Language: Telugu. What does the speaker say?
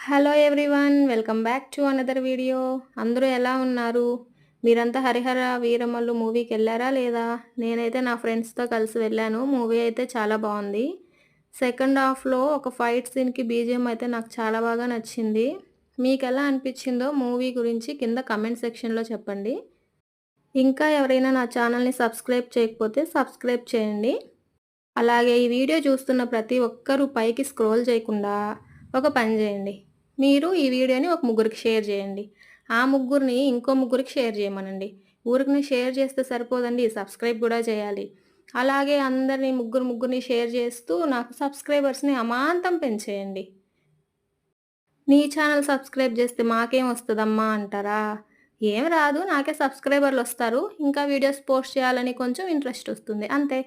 Hello everyone. Welcome back to another video. అందరూ ఎలా ఉన్నారు? మీరంతా 'హరిహర వీరమల్లు' మూవీకెళ్లారా లేదా? నేనైతే నా ఫ్రెండ్స్‌తో కలిసి వెళ్ళాను. మూవీ అయితే చాలా బావుంది. సెకండ్ హాఫ్‌లో ఒక ఫైట్ సీన్‌కి బీజీఎం అయితే నాకు చాలా బాగా నచ్చింది. మీకెలా అనిపిచ్చిందో మూవీ గురించి కింద కామెంట్ సెక్షన్‌లో చెప్పండి. ఇంకా ఎవరైనా నా ఛానల్‌ని సబ్స్క్రైబ్ చేయకపోతే సబ్స్క్రైబ్ చేయండి. అలాగే ఈ వీడియో చూస్తున్న ప్రతి ఒక్కరూ పైకి స్క్రోల్ చేయకుండా ఒక పని చేయండి. మీరు ఈ వీడియోని ఒక ముగ్గురికి షేర్ చేయండి. ఆ ముగ్గురిని ఇంకో ముగ్గురికి షేర్ చేయమనండి. ఊరికనే షేర్ చేస్తే సరిపోదండి. సబ్స్క్రైబ్ కూడా చేయాలి. అలాగే అందరిని ముగ్గురిని షేర్ చేస్తూ నాకు సబ్స్క్రైబర్స్‌ని అమాంతం పెంచేయండి. నీ ఛానల్ సబ్స్క్రైబ్ చేస్తే మాకేం వస్తదమ్మా అంటారా? ఏం రాదు. నాకే సబ్స్క్రైబర్‌లొస్తారు. ఇంకా వీడియోస్ పోస్ట్ చేయాలని కొంచెం ఇంట్రెస్ట్ వస్తుంది. అంతే.